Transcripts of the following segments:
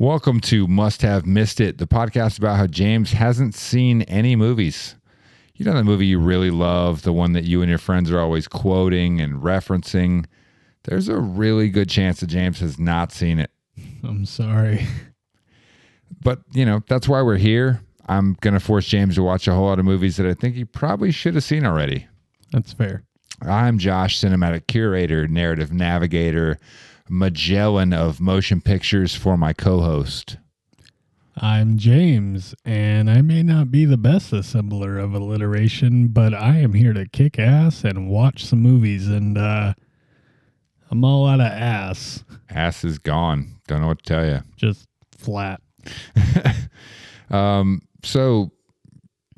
Welcome to Must Have Missed It, the podcast about how James hasn't seen any movies. You know the movie you really love, the one that you and your friends are always quoting and referencing. There's a really good chance that James has not seen it. I'm sorry. But, that's why we're here. I'm going to force James to watch a whole lot of movies that I think he probably should have seen already. That's fair. I'm Josh, cinematic curator, narrative navigator, Magellan of motion pictures for my co-host. I'm James, and I may not be the best assembler of alliteration, but I am here to kick ass and watch some movies, and I'm all out of ass. Ass is gone. Don't know what to tell you. Just flat. So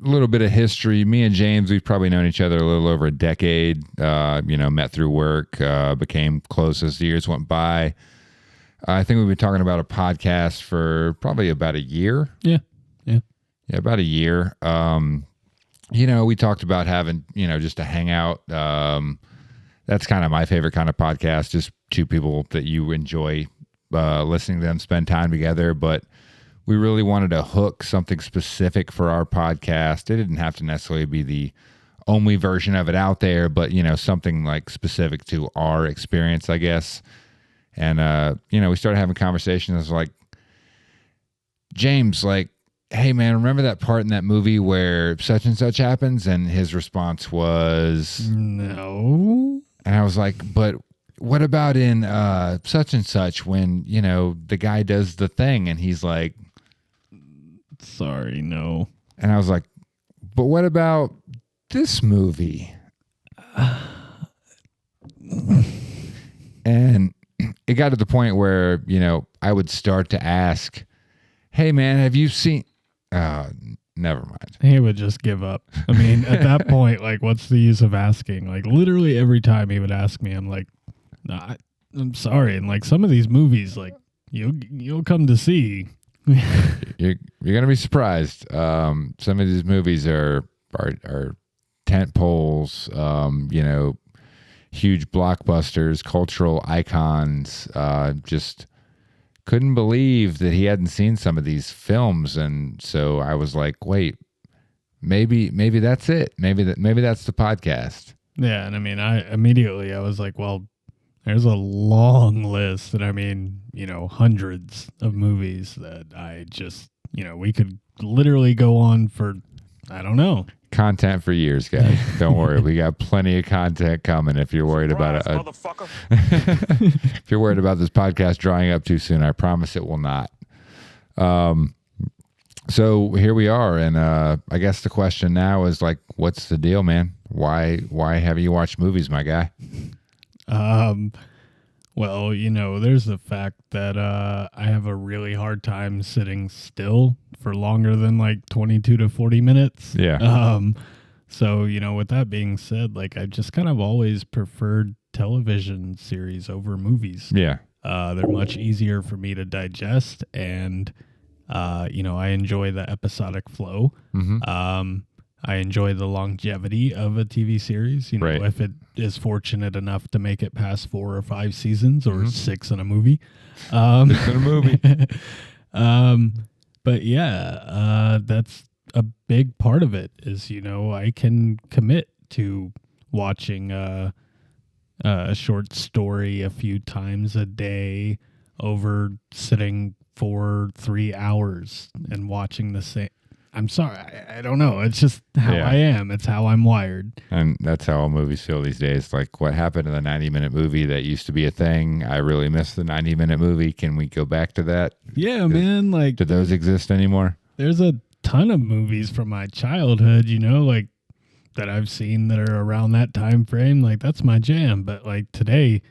a little bit of history. Me and James, we've probably known each other a little over a decade. Met through work, became close as the years went by. I think we've been talking about a podcast for probably about a year. Yeah, about a year. We talked about having, just a hangout. That's kind of my favorite kind of podcast, just two people that you enjoy listening to them spend time together. But we really wanted to hook something specific for our podcast. It didn't have to necessarily be the only version of it out there, but, something like specific to our experience, I guess. And, we started having conversations. I was like, James, hey, man, remember that part in that movie where such and such happens? And his response was, no. And I was like, but what about in such and such when, the guy does the thing and he's like, sorry, no. And I was like, but what about this movie? And it got to the point where, I would start to ask, hey, man, have you seen... never mind. He would just give up. I mean, at that point, what's the use of asking? Literally every time he would ask me, I'm like, nah, I'm sorry. And some of these movies, you'll come to see... You're gonna be surprised. Some of these movies are tent poles, huge blockbusters, cultural icons. Just couldn't believe that he hadn't seen some of these films, and so I was like, wait, maybe that's it. Maybe that's the podcast. Yeah, and I mean, I was like, well, there's a long list, and I mean, hundreds of movies that I just, we could literally go on for, I don't know. Content for years, guys. Don't worry. We got plenty of content coming. If you're worried about it, if you're worried about this podcast drying up too soon, I promise it will not. So here we are. And I guess the question now is what's the deal, man? Why haven't you watched movies, my guy? Well, there's the fact that I have a really hard time sitting still for longer than 22 to 40 minutes. Yeah. So, with that being said, I've just kind of always preferred television series over movies. Yeah. They're much easier for me to digest, and I enjoy the episodic flow. Mm-hmm. I enjoy the longevity of a TV series, right. If it is fortunate enough to make it past 4 or 5 seasons or 6 in a movie. 6 in a movie. But yeah, that's a big part of it is, I can commit to watching a short story a few times a day over sitting for 3 hours and watching the same. I'm sorry. I don't know. It's just how I am. It's how I'm wired. And that's how all movies feel these days. What happened in the 90-minute movie that used to be a thing? I really miss the 90-minute movie. Can we go back to that? Yeah, man. Do those exist anymore? There's a ton of movies from my childhood, that I've seen that are around that time frame. That's my jam. But today,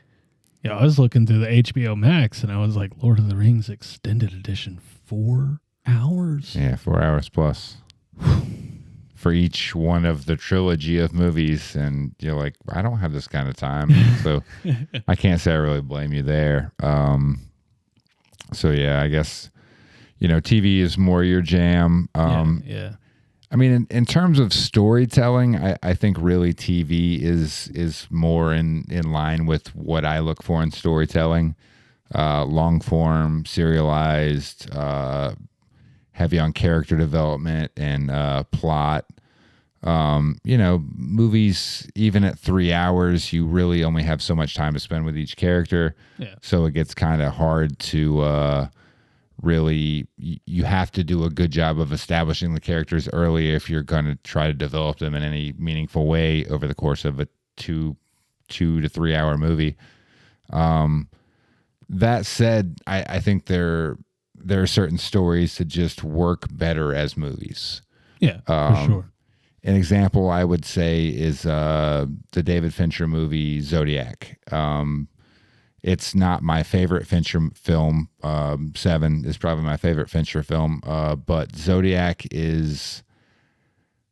I was looking through the HBO Max and I was like, Lord of the Rings Extended Edition, 4 hours. Yeah, 4 hours plus for each one of the trilogy of movies. And you're like, I don't have this kind of time. So I can't say I really blame you there. So yeah, I guess, TV is more your jam. Yeah. I mean, in terms of storytelling, I think really TV is more in line with what I look for in storytelling. long form, serialized, heavy on character development and plot. Movies, even at 3 hours, you really only have so much time to spend with each character. Yeah. So it gets kind of hard to really, you have to do a good job of establishing the characters early if you're going to try to develop them in any meaningful way over the course of a 2 to 3 hour movie. That said, I think there are certain stories that just work better as movies. Yeah, for sure. An example I would say is the David Fincher movie Zodiac. It's not my favorite Fincher film. Seven is probably my favorite Fincher film. But Zodiac is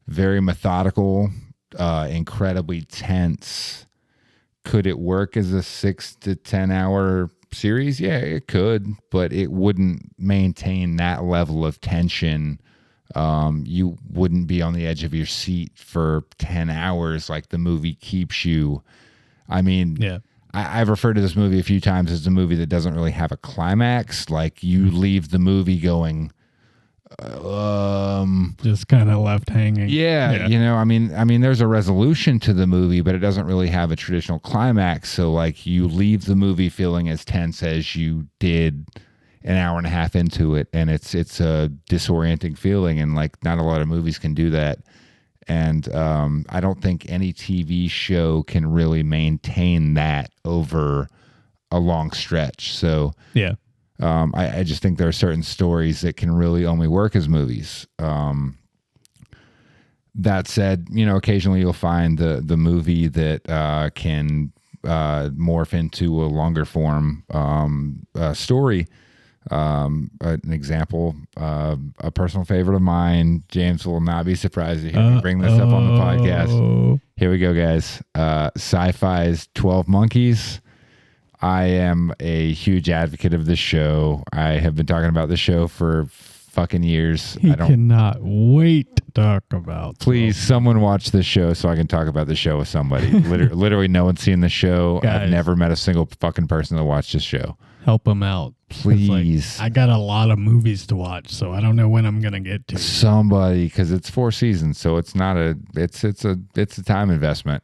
very methodical, incredibly tense. Could it work as a 6 to 10 hour series? Yeah, it could, but it wouldn't maintain that level of tension. You wouldn't be on the edge of your seat for 10 hours like the movie keeps you. I mean, yeah. I've referred to this movie a few times as a movie that doesn't really have a climax. Like you leave the movie going, just kind of left hanging. Yeah. I mean, there's a resolution to the movie, but it doesn't really have a traditional climax. So like you leave the movie feeling as tense as you did an hour and a half into it. And it's a disorienting feeling. And like not a lot of movies can do that. And I don't think any TV show can really maintain that over a long stretch. So yeah, I just think there are certain stories that can really only work as movies. That said, occasionally you'll find the movie that can morph into a longer form story. An example, a personal favorite of mine. James will not be surprised to hear me bring this up on the podcast. Here we go, guys. Sci-Fi's 12 Monkeys. I am a huge advocate of this show. I have been talking about this show for fucking years. I cannot wait to talk about. Please, someone watch this show so I can talk about the show with somebody. Literally, no one's seen the show. Guys, I've never met a single fucking person that watched this show. Help them out, please. I got a lot of movies to watch, so I don't know when I'm gonna get to somebody, because it's 4 seasons, so it's not it's a time investment.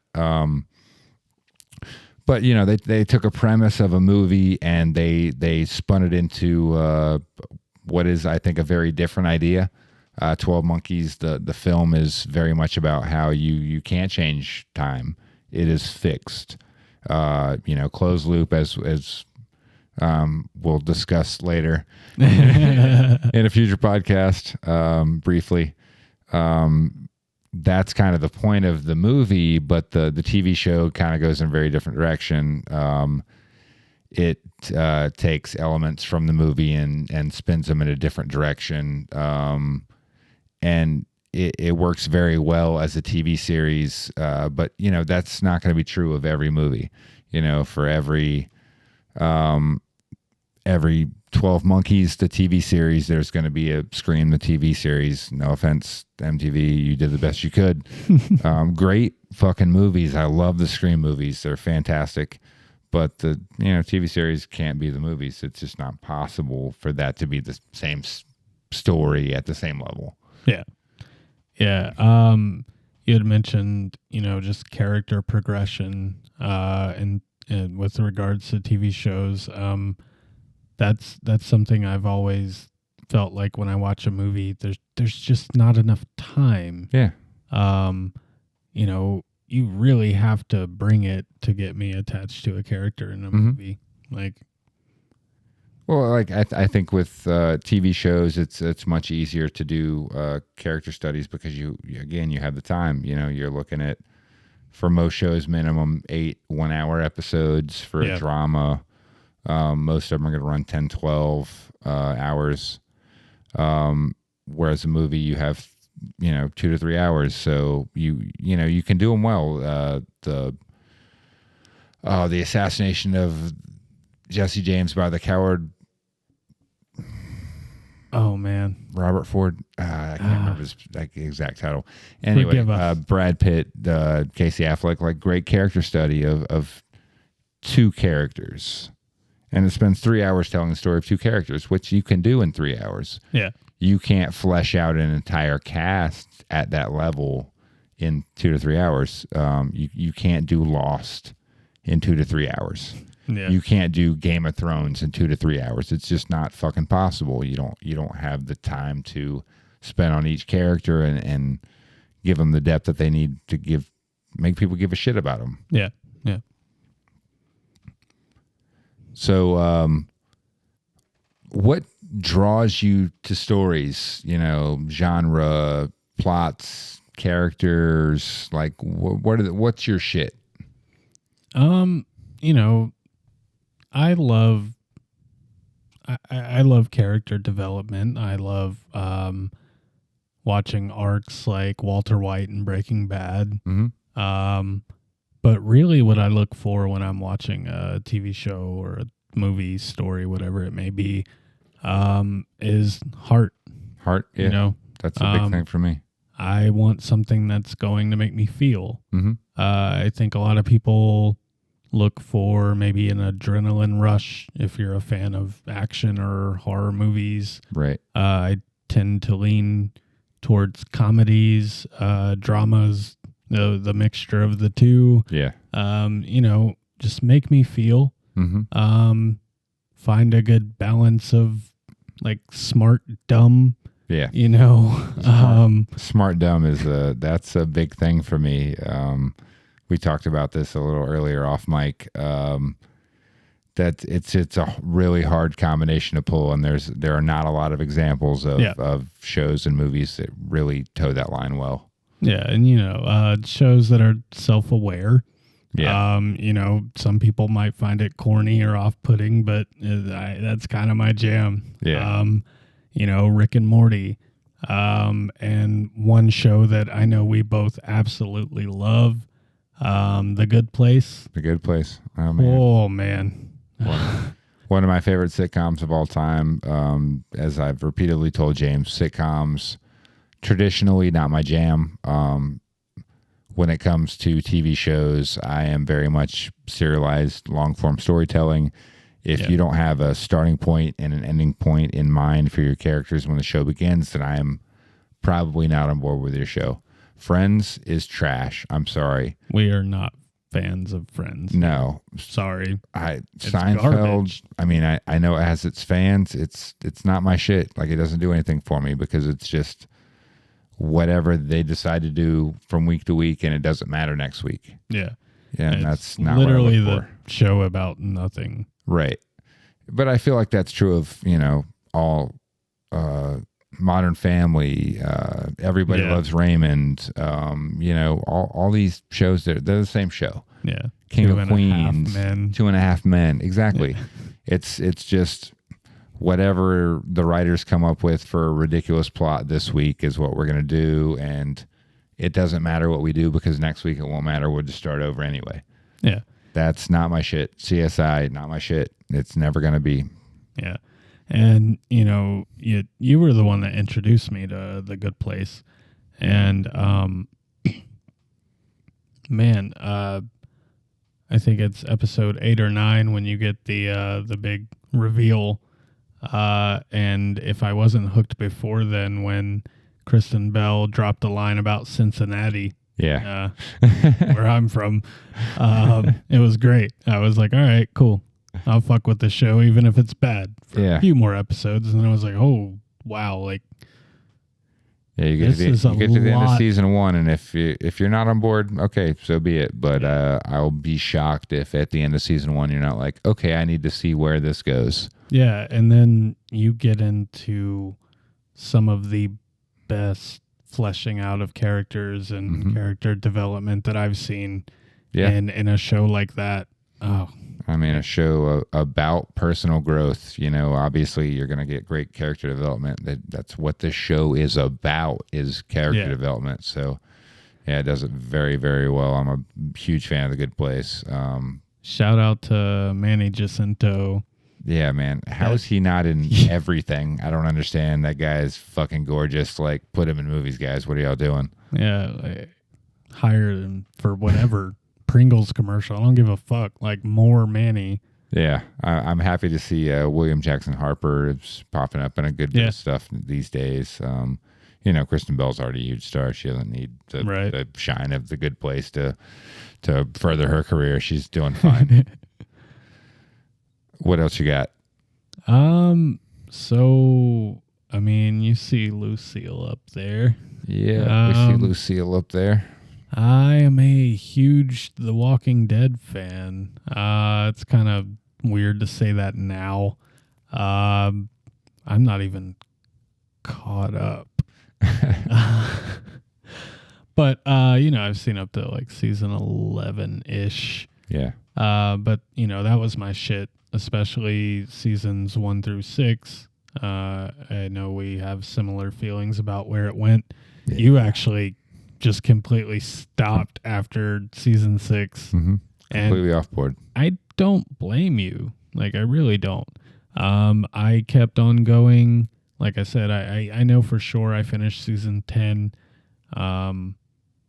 But they took a premise of a movie and they spun it into what is, I think, a very different idea. 12 Monkeys, the film is very much about how you can't change time. It is fixed. Closed loop, as we'll discuss later in a future podcast, briefly. That's kind of the point of the movie, but the TV show kind of goes in a very different direction. It takes elements from the movie and spins them in a different direction. And it works very well as a TV series. But that's not going to be true of every movie. For every 12 Monkeys, the TV series, there's going to be a Scream, the TV series. No offense, MTV, you did the best you could. Great fucking movies. I love the Scream movies. They're fantastic. But the TV series can't be the movies. It's just not possible for that to be the same story at the same level. Yeah. Yeah. You had mentioned, just character progression and with regards to TV shows. That's something I've always felt like when I watch a movie, there's just not enough time. Yeah. You really have to bring it to get me attached to a character in a movie. I think with TV shows, it's much easier to do character studies because you have the time. You're looking at, for most shows, minimum 8 1-hour episodes. For a drama, most of them are going to run 10, 12 hours. Whereas a movie, you have 2 to 3 hours, so you can do them well. The assassination of Jesse James by the coward. Oh man, Robert Ford. I can't remember his exact title. Anyway, Brad Pitt, Casey Affleck, great character study of 2 characters, And it spends 3 hours telling the story of two characters, which you can do in 3 hours. Yeah. You can't flesh out an entire cast at that level in 2 to 3 hours. You can't do Lost in 2 to 3 hours. Yeah. You can't do Game of Thrones in 2 to 3 hours. It's just not fucking possible. You don't have the time to spend on each character and give them the depth that they need to make people give a shit about them. Yeah. Yeah. So, what draws you to stories? Genre, plots, characters. Like, what's your shit? I love character development. I love watching arcs like Walter White and Breaking Bad. Mm-hmm. But really what I look for when I'm watching a TV show or a movie story, whatever it may be, is heart. Heart, yeah. That's a big thing for me. I want something that's going to make me feel. Mm-hmm. I think a lot of people look for maybe an adrenaline rush if you're a fan of action or horror movies. Right. I tend to lean towards comedies, dramas, the mixture of the two. Yeah. Just make me feel. Mm-hmm. Find a good balance of like smart, dumb. Yeah. Smart dumb that's a big thing for me. We talked about this a little earlier off mic. That it's a really hard combination to pull, and there are not a lot of examples of shows and movies that really toe that line well. Yeah, and shows that are self-aware. Yeah. Some people might find it corny or off-putting, but that's kind of my jam. Yeah. Rick and Morty. And one show that I know we both absolutely love, The Good Place. The Good Place. Oh, man. One of my favorite sitcoms of all time. As I've repeatedly told James, sitcoms traditionally not my jam. When it comes to TV shows, I am very much serialized long-form storytelling. If you don't have a starting point and an ending point in mind for your characters when the show begins, then I am probably not on board with your show. Friends is trash. I'm sorry. We are not fans of Friends. No. Sorry. Seinfeld, garbage. I mean, I know it has its fans. It's not my shit. Like, it doesn't do anything for me because it's just whatever they decide to do from week to week, and it doesn't matter next week. Yeah. Yeah, and that's not literally what I look for. The show about nothing. Right. But I feel like that's true of, all Modern Family, Everybody Loves Raymond, all these shows, they're the same show. Yeah. King of Queens, 2.5 Men. Exactly. Yeah. It's just whatever the writers come up with for a ridiculous plot this week is what we're going to do. And it doesn't matter what we do because next week it won't matter. We'll just start over anyway. Yeah. That's not my shit. CSI, not my shit. It's never going to be. Yeah. And, you were the one that introduced me to The Good Place. And, man, I think it's episode 8 or 9 when you get the big reveal. And if I wasn't hooked before then, when Kristen Bell dropped a line about Cincinnati, yeah, where I'm from, it was great. I was like, all right, cool. I'll fuck with the show, even if it's bad, for a few more episodes. And then I was like, oh, wow. Like, yeah, you get to the end of season 1, and if you're not on board, okay, so be it. But I'll be shocked if at the end of season 1 you're not like, okay, I need to see where this goes. Yeah, and then you get into some of the best fleshing out of characters and character development that I've seen in a show like that. Oh, I mean, a show about personal growth, obviously you're going to get great character development. That's what this show is about, is character development. So, yeah, it does it very, very well. I'm a huge fan of The Good Place. Shout out to Manny Jacinto. Yeah, man. How is he not in everything? I don't understand. That guy is fucking gorgeous. Like, put him in movies, guys. What are y'all doing? Yeah, hire him for whatever. Pringles commercial. I don't give a fuck. Like, more Manny. Yeah, I'm happy to see William Jackson Harper is popping up in a good bit of stuff these days. Kristen Bell's already a huge star. She doesn't need the shine of The Good Place to further her career. She's doing fine. What else you got? So I mean, you see Lucille up there. Yeah, we see Lucille up there. I am a huge The Walking Dead fan. It's kind of weird to say that now. I'm not even caught up. But I've seen up to like season 11-ish. Yeah. But that was my shit, especially seasons 1 through 6. I know we have similar feelings about where it went. Yeah. You actually just completely stopped after season 6. Mm-hmm. Completely off board. I don't blame you. Like, I really don't. I kept on going. Like I said, I know for sure I finished season 10.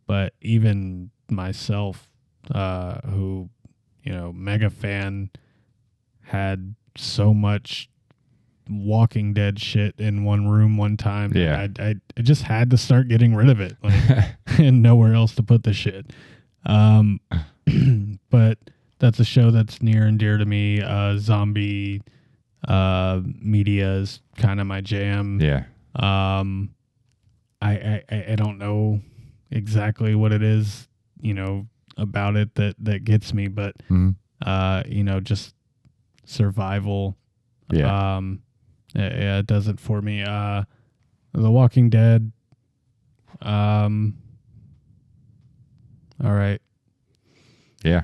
But even myself, who, mega fan, had so much Walking Dead shit in one room one time. Yeah. I just had to start getting rid of it, and nowhere else to put the shit. But that's a show that's near and dear to me. Zombie media is kind of my jam. Yeah. I don't know exactly what it is, about it that gets me, but just survival. Yeah. It does it for me. The Walking Dead. All right. Yeah.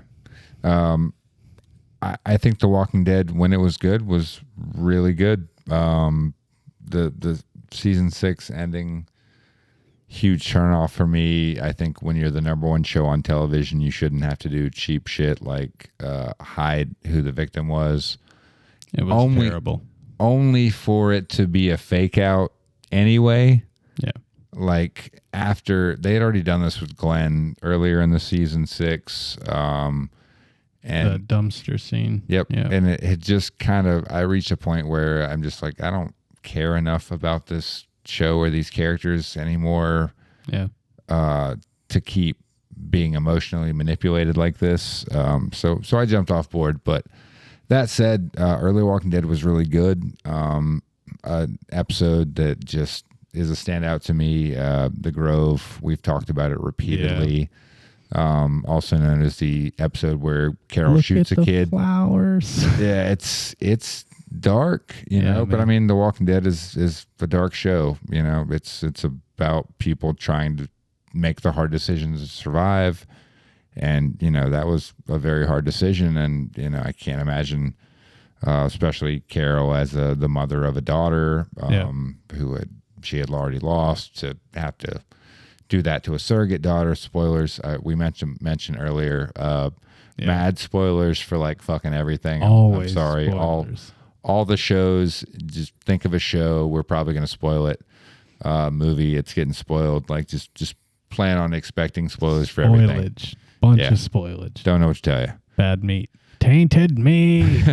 I think The Walking Dead, when it was good, was really good. The season 6 ending, huge turnoff for me. I think when you're the number one show on television, you shouldn't have to do cheap shit like hide who the victim was. It was terrible. Only for it to be a fake out anyway. Yeah. Like after they had already done this with Glenn earlier in the season 6. And the dumpster scene. Yep. Yeah. And it just kind of, I reached a point where I'm just like, I don't care enough about this show or these characters anymore. Yeah. To keep being emotionally manipulated like this. So I jumped off board, but that said, early Walking Dead was really good. An episode that just is a standout to me, The Grove. We've talked about it repeatedly. Yeah. Also known as the episode where Carol shoots a kid. Flowers. Yeah, it's dark, but I mean, The Walking Dead is a dark show. It's about people trying to make the hard decisions to survive. And, that was a very hard decision. And, I can't imagine, especially Carol as the mother of a daughter who she had already lost, to have to do that to a surrogate daughter. Spoilers. We mentioned earlier, mad spoilers for like fucking everything. Always I'm sorry. Spoilers. All the shows, just think of a show, we're probably going to spoil it. Movie, it's getting spoiled. Like just plan on expecting spoilers for everything. Bunch of spoilage. Don't know what to tell you. Bad meat. Tainted meat.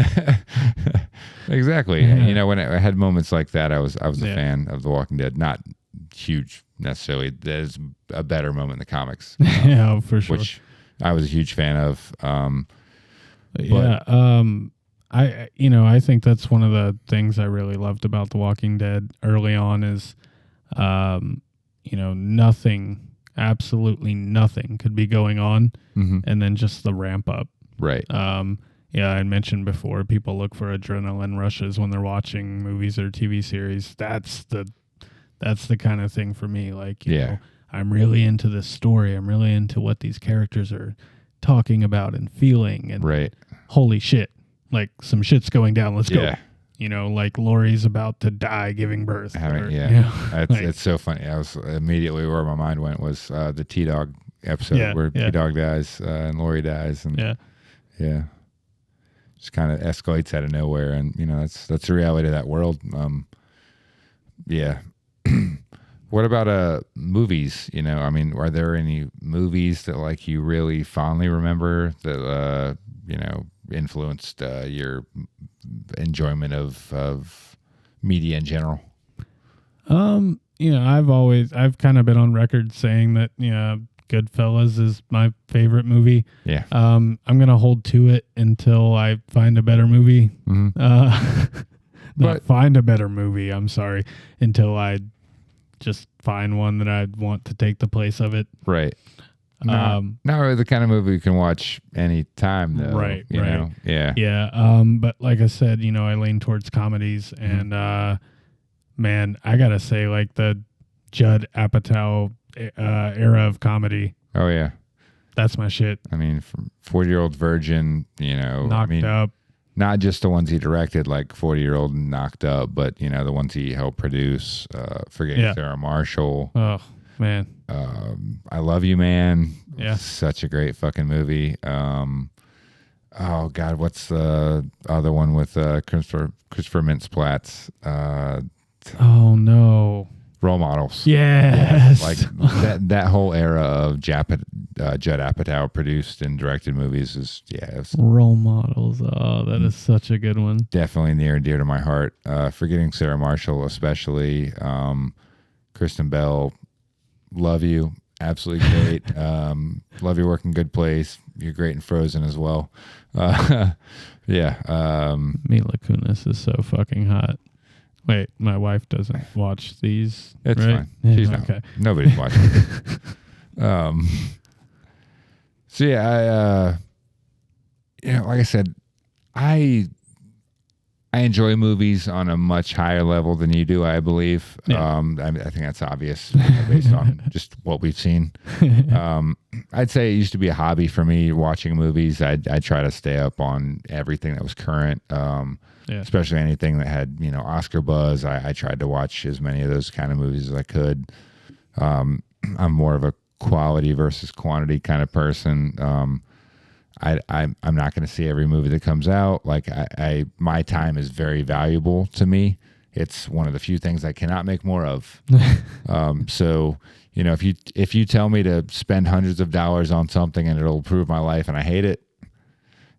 Exactly. Yeah. When I had moments like that, I was a fan of The Walking Dead. Not huge necessarily. There's a better moment in the comics. Yeah, for sure. Which I was a huge fan of. I think that's one of the things I really loved about The Walking Dead early on is, nothing, absolutely nothing could be going on, and then just the ramp up. Right. I mentioned before, people look for adrenaline rushes when they're watching movies or TV series. That's the kind of thing for me. Like, you know, I'm really into this story. I'm really into what these characters are talking about and feeling. And holy shit, like some shit's going down. Let's go. Like Lori's about to die giving birth. It's so funny. I was immediately where my mind went was the T-Dog episode where T-Dog dies and Lori dies. And just kind of escalates out of nowhere. And, that's the reality of that world. What about movies? Are there any movies that like you really fondly remember that influenced your enjoyment of media in general? I've kind of been on record saying that, Goodfellas is my favorite movie. Yeah. I'm going to hold to it until I find a better movie. Not find a better movie, I'm sorry, until I just find one that I'd want to take the place of it. Right. Not really the kind of movie you can watch anytime, though. Right. You know? Yeah. Yeah. But like I said, I lean towards comedies, and man, I gotta say, like the Judd Apatow era of comedy. Oh yeah, that's my shit. I mean, from 40-Year-Old Virgin, Knocked Up. Not just the ones he directed, like 40-Year-Old Knocked Up, but the ones he helped produce. Forgetting Sarah Marshall. Oh man. I Love You, Man. Yeah, such a great fucking movie. Oh God, what's the other one with Christopher Mintz-Plasse? Oh no. Role Models. Yes. Yeah, like that whole era of Judd Apatow produced and directed movies is Role Models. Oh, that is such a good one. Definitely near and dear to my heart. Forgetting Sarah Marshall, especially. Kristen Bell, love you. Absolutely great. Love your work in Good Place. You're great in Frozen as well. Yeah. Mila Kunis is so fucking hot. Wait, my wife doesn't watch these. It's right? fine. Yeah, She's not. okay. Nobody's watching. So yeah, like I said, I enjoy movies on a much higher level than you do, I believe. Yeah. I think that's obvious based on just what we've seen. I'd say it used to be a hobby for me watching movies. I'd try to stay up on everything that was current. Especially anything that had, Oscar buzz. I tried to watch as many of those kind of movies as I could. I'm more of a quality versus quantity kind of person. I'm not going to see every movie that comes out. Like my time is very valuable to me. It's one of the few things I cannot make more of. So, if you tell me to spend hundreds of dollars on something and it'll improve my life and I hate it,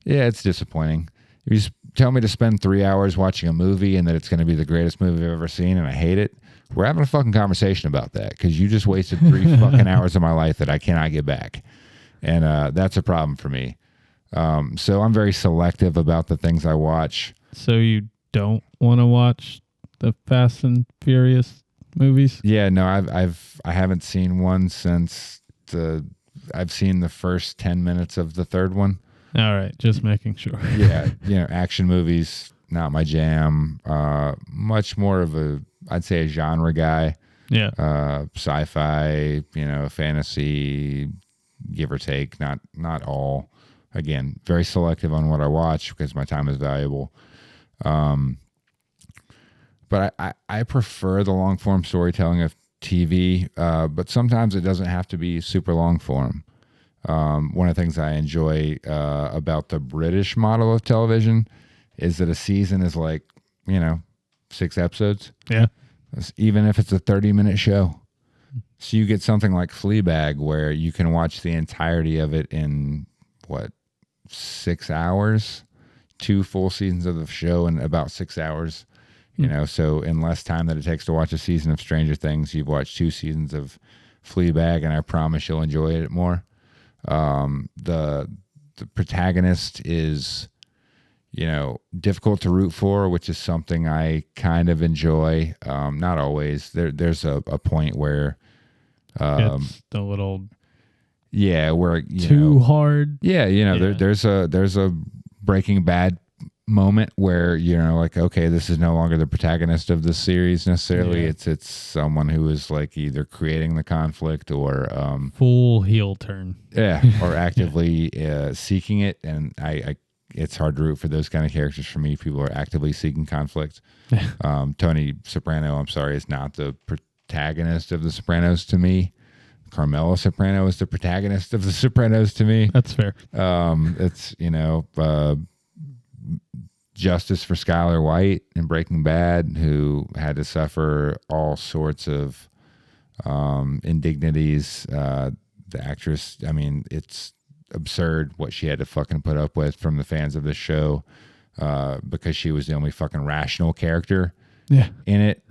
yeah, it's disappointing. If you tell me to spend 3 hours watching a movie and that it's going to be the greatest movie I've ever seen and I hate it, we're having a fucking conversation about that because you just wasted 3 fucking hours of my life that I cannot get back. And that's a problem for me. So I'm very selective about the things I watch. So you don't want to watch the Fast and Furious movies? Yeah, no, I haven't seen one since I've seen the first 10 minutes of the third one. All right, just making sure. Yeah, action movies, not my jam. Much more of I'd say a genre guy. Yeah. Sci-fi, fantasy, give or take, not all. Again, very selective on what I watch because my time is valuable. But I prefer the long form storytelling of TV, but sometimes it doesn't have to be super long form. One of the things I enjoy about the British model of television is that a season is like, 6 episodes. Yeah. Even if it's a 30-minute show. So you get something like Fleabag where you can watch the entirety of it in, 6 hours? 2 full seasons of the show in about 6 hours. So in less time than it takes to watch a season of Stranger Things, you've watched 2 seasons of Fleabag, and I promise you'll enjoy it more. The protagonist is, difficult to root for, which is something I kind of enjoy. Not always. There's a point where it's a little where too hard. Yeah, there's a Breaking Bad moment where okay, this is no longer the protagonist of the series necessarily. Yeah. It's someone who is like either creating the conflict or full heel turn. Yeah, or actively seeking it. And I it's hard to root for those kind of characters for me. People are actively seeking conflict. Tony Soprano, I'm sorry, is not the protagonist of The Sopranos to me. Carmela Soprano is the protagonist of The Sopranos to me. That's fair. It's justice for Skylar White in Breaking Bad, who had to suffer all sorts of indignities. The actress, it's absurd what she had to fucking put up with from the fans of this show, because she was the only fucking rational character in it.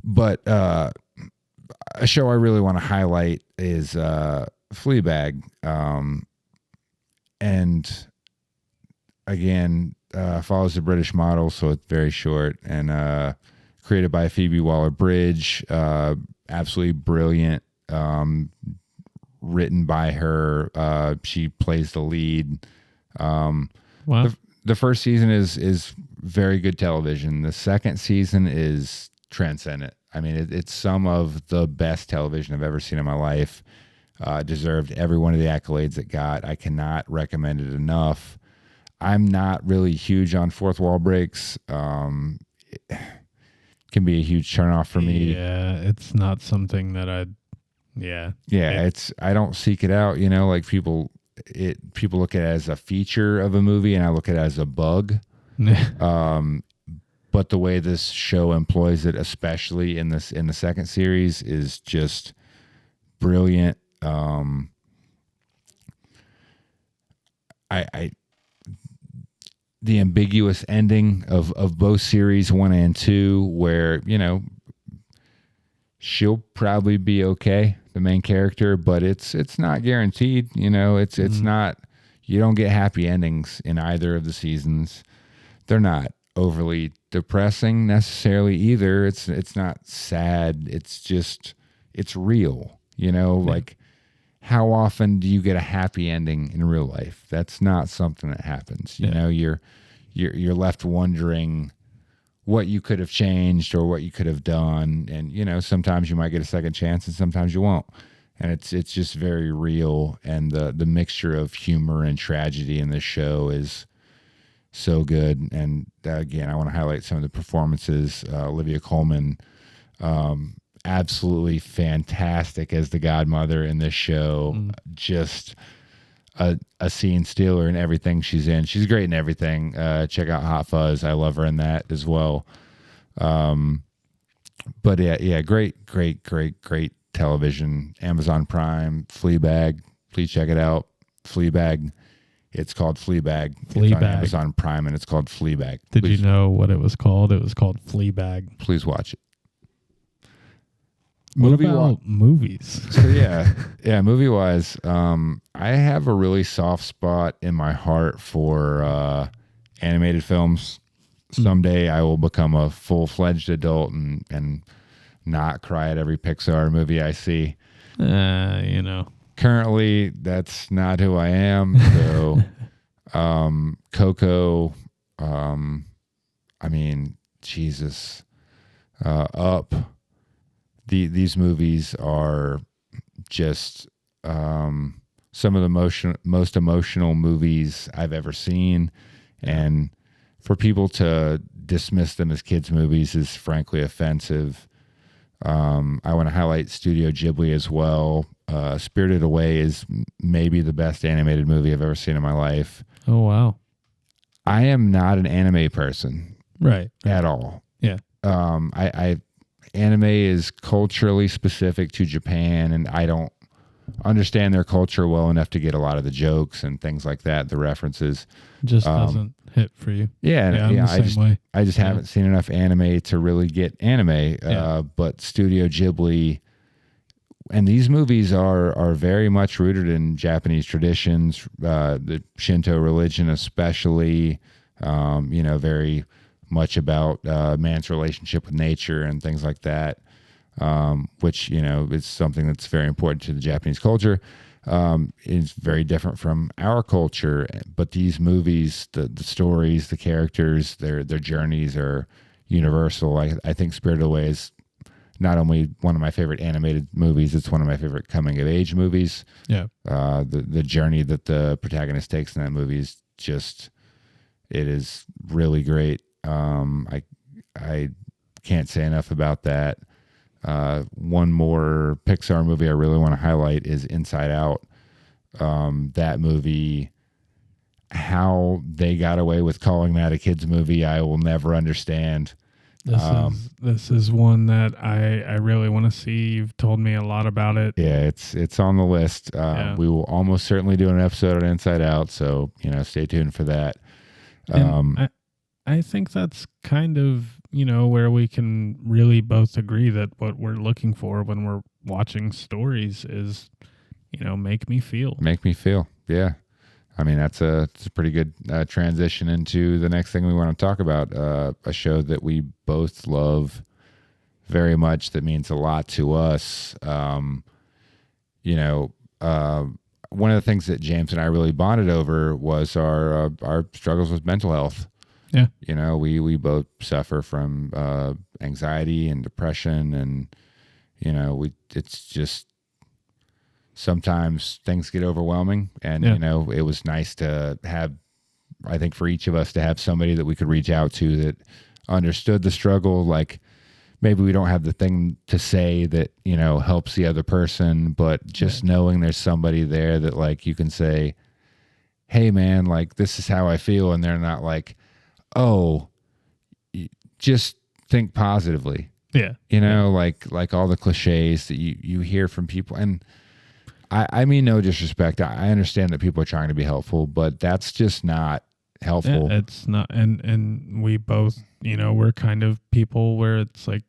But a show I really want to highlight is Fleabag. And again, follows the British model, so it's very short, and created by Phoebe Waller-Bridge. Absolutely brilliant. Written by her. She plays the lead. Wow. The first season is very good television. The second season is transcendent. I mean, it's some of the best television I've ever seen in my life. Deserved every one of the accolades it got. I cannot recommend it enough. I'm not really huge on fourth wall breaks. It can be a huge turnoff for me. Yeah, it's not something that I don't seek it out. Like people look at it as a feature of a movie, and I look at it as a bug. But the way this show employs it, especially in the second series, is just brilliant. The ambiguous ending of both series 1 and 2, where she'll probably be okay, the main character, but it's not guaranteed. It's not. You don't get happy endings in either of the seasons. They're not overly depressing necessarily either. It's not sad. It's real. Like, how often do you get a happy ending in real life? That's not something that happens. You're left wondering what you could have changed or what you could have done, and sometimes you might get a second chance and sometimes you won't. And it's just very real, and the mixture of humor and tragedy in this show is so good. And again, I want to highlight some of the performances. Olivia Colman, absolutely fantastic as the godmother in this show. Just a scene stealer in everything she's in. She's great in everything. Check out Hot Fuzz. I love her in that as well. But yeah, great television. Amazon Prime, Fleabag. Please check it out. Fleabag. It's called Fleabag. It's on Amazon Prime, and it's called Fleabag. Did you know what it was called? It was called Fleabag. Please watch it. What about movies? So movie-wise, I have a really soft spot in my heart for animated films. Someday I will become a full-fledged adult and not cry at every Pixar movie I see. Currently, that's not who I am. So, Coco, Jesus, Up. These movies are just some of the most emotional movies I've ever seen. And for people to dismiss them as kids' movies is frankly offensive. I want to highlight Studio Ghibli as well. Spirited Away is maybe the best animated movie I've ever seen in my life. Oh, wow. I am not an anime person. Right. At all. Yeah. Anime is culturally specific to Japan, and I don't understand their culture well enough to get a lot of the jokes and things like that, the references. Just doesn't hit for you. I just haven't seen enough anime to really get anime. But Studio Ghibli, and these movies are very much rooted in Japanese traditions, the Shinto religion especially, very much about man's relationship with nature and things like that, which, is something that's very important to the Japanese culture. It's very different from our culture, but these movies, the stories, the characters, their journeys are universal. I think Spirited Away is not only one of my favorite animated movies, it's one of my favorite coming of age movies. Yeah. The journey that the protagonist takes in that movie is it is really great. I can't say enough about that. One more Pixar movie I really want to highlight is Inside Out. That movie, how they got away with calling that a kids movie, I will never understand. This is one that I really want to see. You've told me a lot about it. Yeah, it's on the list. Yeah. We will almost certainly do an episode on Inside Out, so stay tuned for that. And I think that's kind of where we can really both agree that what we're looking for when we're watching stories is make me feel. Make me feel. Yeah. I mean, it's a pretty good transition into the next thing we want to talk about, a show that we both love very much, that means a lot to us. One of the things that James and I really bonded over was our struggles with mental health. Yeah. We both suffer from anxiety and depression, and it's just sometimes things get overwhelming, and it was nice to have, I think, for each of us to have somebody that we could reach out to that understood the struggle. Like, maybe we don't have the thing to say that helps the other person, but just knowing there's somebody there that, like, you can say, hey man, like, this is how I feel, and they're not like, oh, just think positively. Yeah. Like all the cliches that you hear from people. And I mean, no disrespect. I understand that people are trying to be helpful, but that's just not helpful. Yeah, it's not. And we both, we're kind of people where it's like,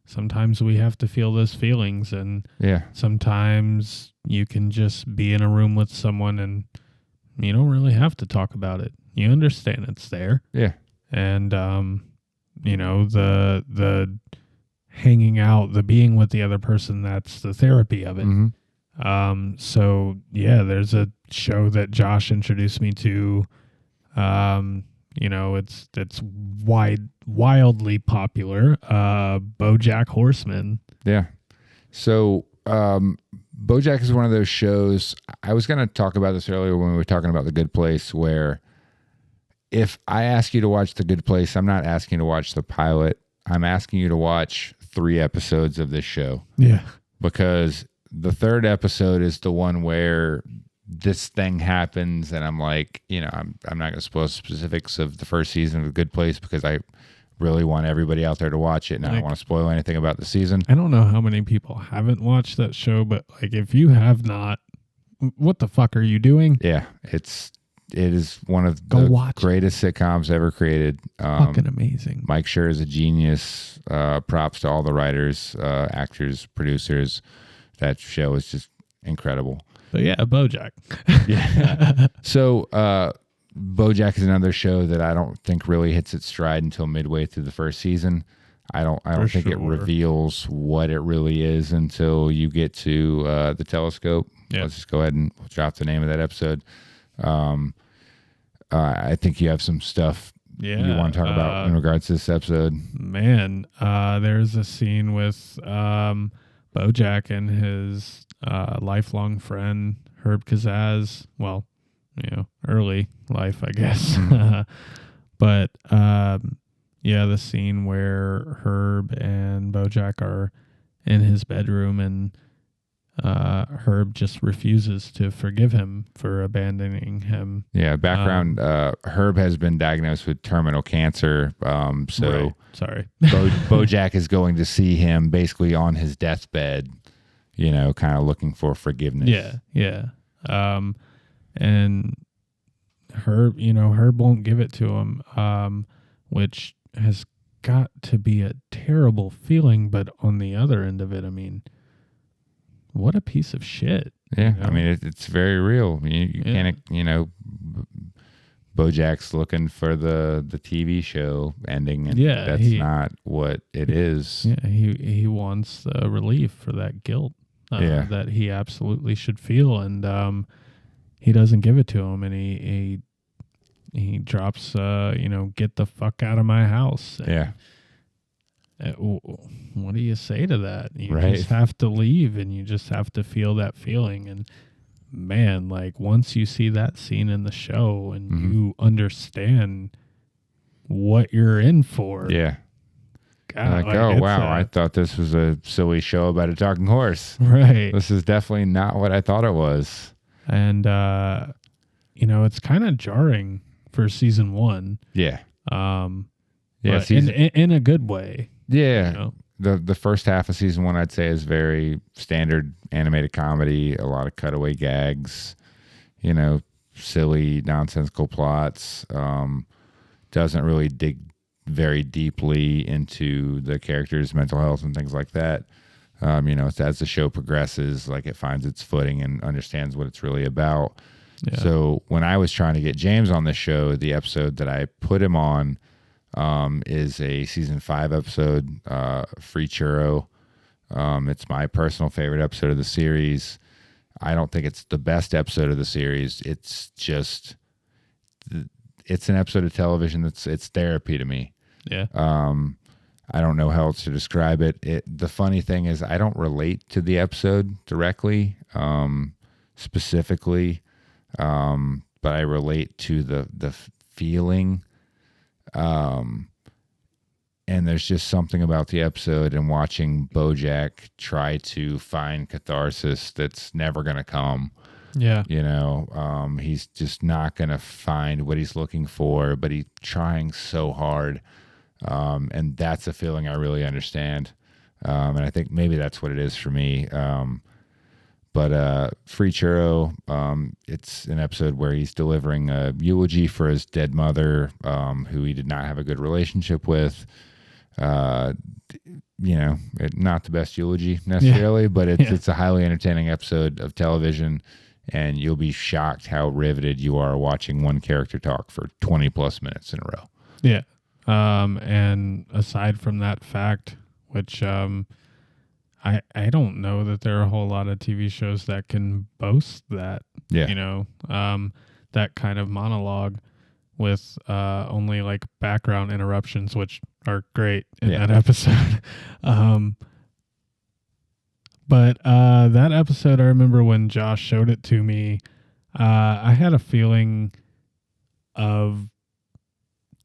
sometimes we have to feel those feelings, and sometimes you can just be in a room with someone and you don't really have to talk about it. You understand it's there. Yeah. And, the hanging out, the being with the other person, that's the therapy of it. Mm-hmm. So yeah, there's a show that Josh introduced me to. It's wildly popular. Bojack Horseman. Yeah. So, Bojack is one of those shows. I was going to talk about this earlier when we were talking about The Good Place, where if I ask you to watch The Good Place, I'm not asking you to watch the pilot. I'm asking you to watch 3 episodes of this show. Yeah. Because the 3rd episode is the one where this thing happens, and I'm like, I'm not going to spoil specifics of the first season of The Good Place because I really want everybody out there to watch it, and I don't want to spoil anything about the season. I don't know how many people haven't watched that show, but like, if you have not, what the fuck are you doing? Yeah, it is one of the greatest sitcoms ever created. Fucking amazing. Mike Schur is a genius. Props to all the writers, actors, producers. That show is just incredible. But yeah, Bojack. Yeah. So Bojack is another show that I don't think really hits its stride until midway through the first season. I don't think it reveals what it really is until you get to the telescope. Yeah. Let's just go ahead and drop the name of that episode. I think you have some stuff you want to talk about in regards to this episode. Man, there's a scene with Bojack and his lifelong friend Herb Kazaz. Well, early life, I guess. But the scene where Herb and Bojack are in his bedroom, and Herb just refuses to forgive him for abandoning him. Yeah, background. Herb has been diagnosed with terminal cancer. Right. Sorry. Bojack is going to see him basically on his deathbed, kind of looking for forgiveness. Yeah. And Herb, Herb won't give it to him, which has got to be a terrible feeling. But on the other end of it, I mean, what a piece of shit. Yeah, I mean, it's very real. You can't, Bojack's looking for the TV show ending, and that's not what it is. Yeah, he wants relief for that guilt that he absolutely should feel, and he doesn't give it to him, and he drops, get the fuck out of my house. And, what do you say to that? You just have to leave, and you just have to feel that feeling. And man, like, once you see that scene in the show and you understand what you're in for. Yeah. God, like, oh, wow, I thought this was a silly show about a talking horse. Right. This is definitely not what I thought it was. And, it's kind of jarring for season 1. Yeah. Yeah, but in a good way. Yeah. You know? The first half of season 1, I'd say, is very standard animated comedy, a lot of cutaway gags, silly, nonsensical plots. Doesn't really dig very deeply into the characters' mental health and things like that. As the show progresses, like it finds its footing and understands what it's really about. Yeah. So when I was trying to get James on the show, the episode that I put him on is a season 5 episode, Free Churro. It's my personal favorite episode of the series. I don't think it's the best episode of the series. It's just, it's an episode of television it's therapy to me. Yeah. I don't know how else to describe it. The funny thing is I don't relate to the episode directly, specifically, but I relate to the feeling. And there's just something about the episode and watching Bojack try to find catharsis that's never going to come. Yeah. He's just not going to find what he's looking for, but he's trying so hard. And that's a feeling I really understand. And I think maybe that's what it is for me. But Free Churro, it's an episode where he's delivering a eulogy for his dead mother, who he did not have a good relationship with. Not the best eulogy necessarily, but it's a highly entertaining episode of television, and you'll be shocked how riveted you are watching one character talk for 20 plus minutes in a row. Yeah. And aside from that fact, which I don't know that there are a whole lot of TV shows that can boast that. Yeah. That kind of monologue with only like background interruptions, which are great in that episode. But that episode, I remember when Josh showed it to me, I had a feeling of,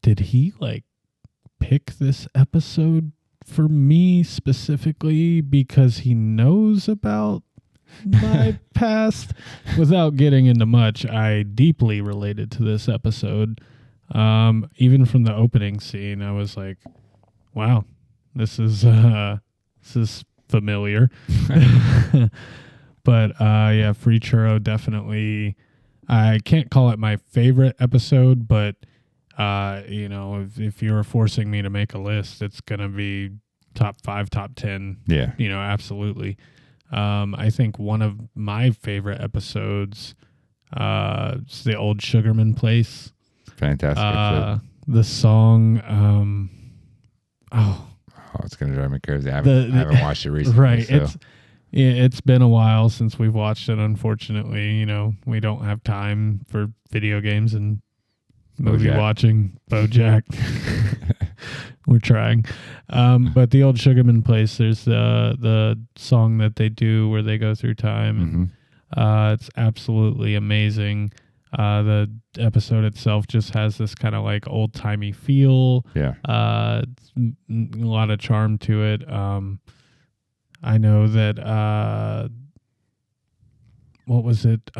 did he like pick this episode for me specifically because he knows about my past? Without getting into much, I deeply related to this episode. Even from the opening scene, I was like, wow, this is familiar. But Free Churro, definitely. I can't call it my favorite episode, but if you were forcing me to make a list, it's gonna be top 5, top 10. Yeah. Absolutely. I think one of my favorite episodes is the old Sugarman Place. Fantastic episode. The song, it's gonna drive me crazy. I haven't watched it recently. Right. So. It's been a while since we've watched it. Unfortunately, we don't have time for video games and movie watching. Bojack. We're trying. But the old Sugarman Place, there's the song that they do where they go through time. And, it's absolutely amazing. The episode itself just has this kind of like old timey feel. Yeah. It's a lot of charm to it. I know that, what was it?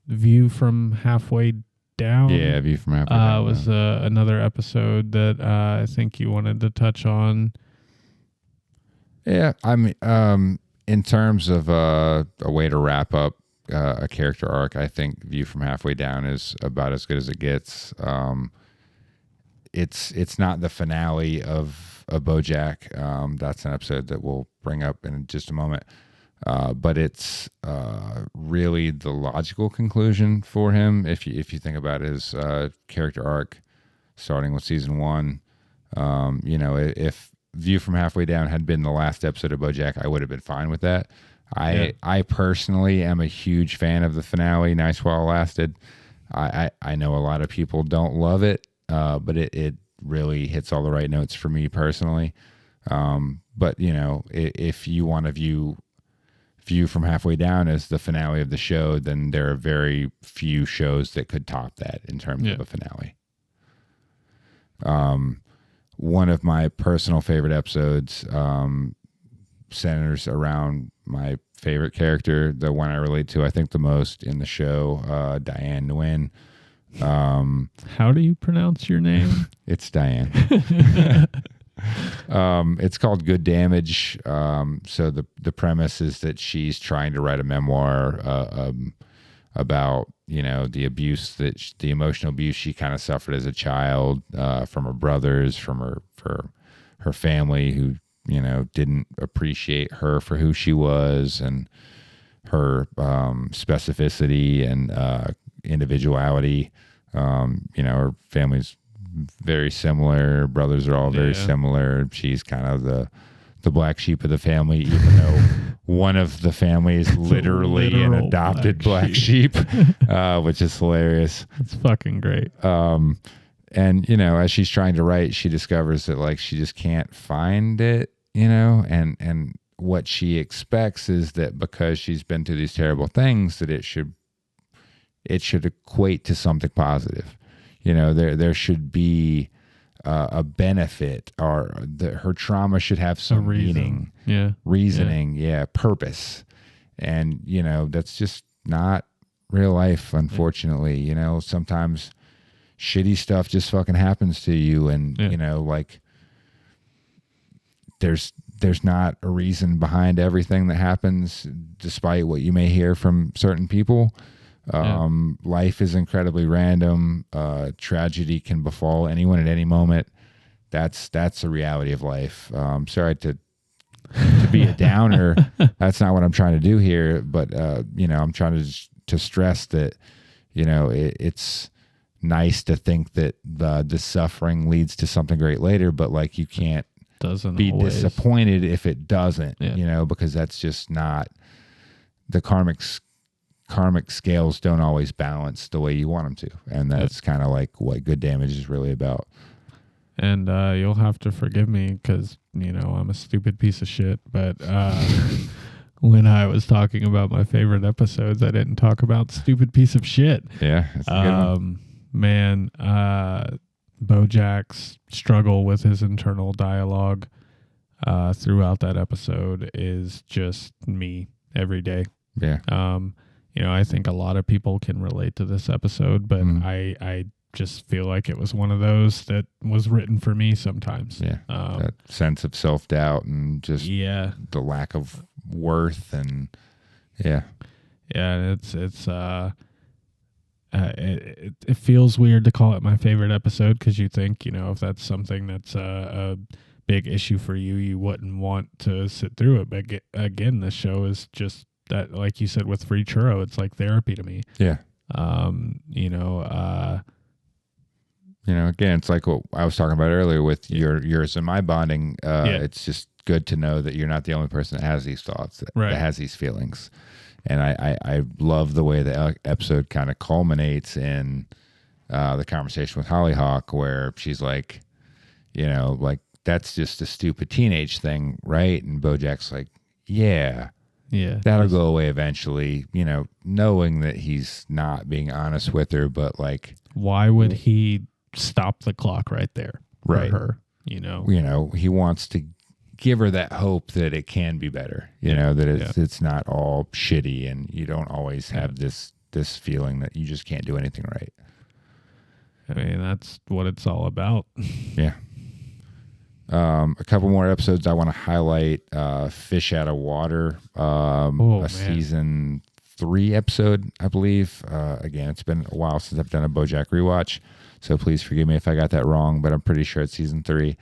View from Halfway Down. Yeah, View from Halfway Down. Was another episode that I think you wanted to touch on. Yeah, I mean, in terms of a way to wrap up a character arc, I think View from Halfway Down is about as good as it gets. It's not the finale of BoJack. That's an episode that we'll bring up in just a moment. But it's really the logical conclusion for him. If you think about his character arc, starting with season 1, if View from Halfway Down had been the last episode of BoJack, I would have been fine with that. I personally am a huge fan of the finale. Nice while it lasted. I know a lot of people don't love it, but it really hits all the right notes for me personally. But if you want to view from Halfway Down as the finale of the show, then there are very few shows that could top that in terms of a finale. One of my personal favorite episodes centers around my favorite character, the one I relate to, I think, the most in the show, Diane Nguyen, How do you pronounce your name? It's Diane. It's called Good Damage. So the premise is that she's trying to write a memoir about, you know, the emotional abuse she kind of suffered as a child, from her brothers, from her family, who, you know, didn't appreciate her for who she was, and her specificity and individuality. You know, her family's very similar. Brothers are all very similar. She's kind of the black sheep of the family, even though one of the family is literally an adopted black sheep, which is hilarious. It's fucking great. And, you know, as she's trying to write, she discovers that, like, she just can't find it, you know, and what she expects is that because she's been through these terrible things, that it should equate to something positive. You know, there should be a benefit, or her trauma should have some meaning, reasoning, purpose. And, you know, that's just not real life, unfortunately. You know, sometimes shitty stuff just fucking happens to you, and you know, like, there's not a reason behind everything that happens, despite what you may hear from certain people. Life is incredibly random. Tragedy can befall anyone at any moment. That's the reality of life. Sorry to be a downer. That's not what I'm trying to do here. But you know, I'm trying to stress that, you know, it's nice to think that the suffering leads to something great later. But, like, you can't be disappointed if it doesn't. You know, because that's just not the karmic scales don't always balance the way you want them to, and that's kind of like what Good Damage is really about. And you'll have to forgive me because, you know, I'm a stupid piece of shit, but when I was talking about my favorite episodes, I didn't talk about stupid piece of shit. Yeah, that's a good one. Man, Bojack's struggle with his internal dialogue throughout that episode is just me every day. Yeah. You know, I think a lot of people can relate to this episode, but I just feel like it was one of those that was written for me sometimes. Yeah. That sense of self-doubt and just the lack of worth, and it feels weird to call it my favorite episode, because you think, you know, if that's something that's a big issue for you, you wouldn't want to sit through it. But again, this show is just that, like you said with Free Churro, it's like therapy to me. Yeah. You know, again, it's like what I was talking about earlier with yours and my bonding. It's just good to know that you're not the only person that has these thoughts, that has these feelings. And I love the way the episode kind of culminates in the conversation with Hollyhock, where she's like, you know, like, that's just a stupid teenage thing, right? And Bojack's like, that'll go away eventually, you know, knowing that he's not being honest with her, but, like, why would he stop the clock right there for her? You know, he wants to give her that hope that it can be better, you know, that it's not all shitty, and you don't always have this feeling that you just can't do anything right. I mean, that's what it's all about. Yeah. A couple more episodes I want to highlight. Fish Out of Water, season 3 episode, I believe. Again, it's been a while since I've done a Bojack rewatch, so please forgive me if I got that wrong, but I'm pretty sure it's season 3.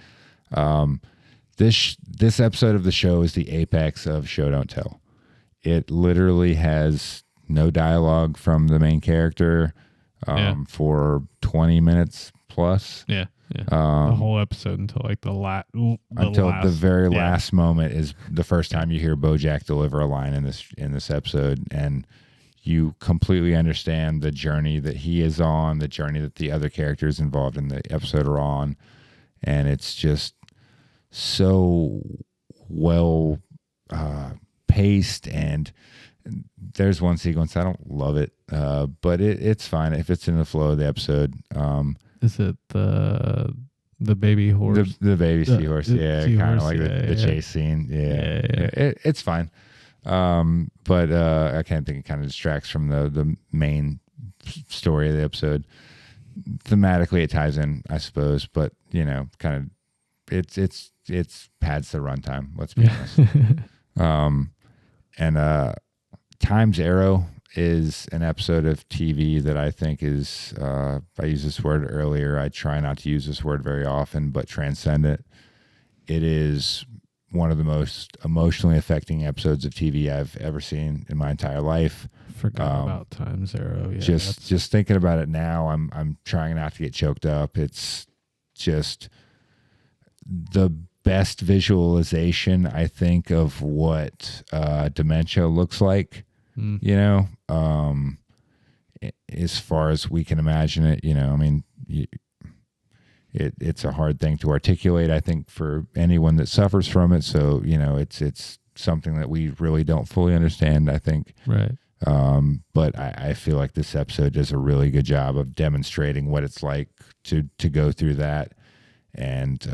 This episode of the show is the apex of show don't tell. It literally has no dialogue from the main character for 20 minutes plus. Yeah. The whole episode until like the very last moment is the first time you hear Bojack deliver a line in this episode, and you completely understand the journey that he is on, the journey that the other characters involved in the episode are on, and it's just so well paced. And there's one sequence, I don't love it, but it's fine if it's in the flow of the episode. Is it the baby horse? The baby seahorse, kind of like the chase scene. It's fine. But I kind of think it kind of distracts from the main story of the episode. thematically it ties in, I suppose, but kind of it's pads the runtime. Let's be honest. And Time's Arrow is an episode of TV that I think is, I used this word earlier. I try not to use this word very often, but transcendent. It is one of the most emotionally affecting episodes of TV I've ever seen in my entire life. Forgot about Time's Arrow. Yeah, just thinking about it now, I'm trying not to get choked up. It's just the best visualization, I think, of what dementia looks like. As far as we can imagine it, I mean, it's a hard thing to articulate, I think, for anyone that suffers from it. So, it's something that we really don't fully understand, I think. Right. But I feel like this episode does a really good job of demonstrating what it's like to go through that and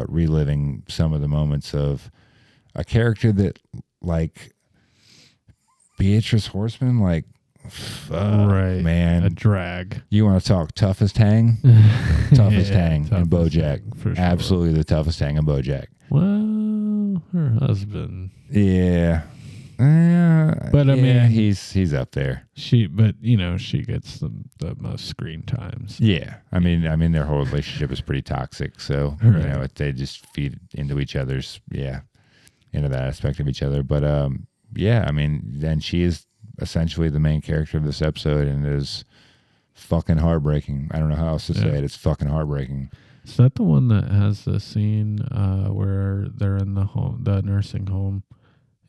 reliving some of the moments of a character that, like, Beatrice Horseman, like, right, man, a drag. You want to talk toughest hang? Toughest hang in Bojack. For sure. Absolutely the toughest hang in Bojack. Well, her husband. Yeah. But I mean, he's up there. She gets the most screen times. Yeah, I mean, their whole relationship is pretty toxic. So right. They just feed into each other's into that aspect of each other. But I mean, then she is essentially the main character of this episode, and it is fucking heartbreaking. I don't know how else to say it. It's fucking heartbreaking. Is that the one that has the scene where they're in the nursing home?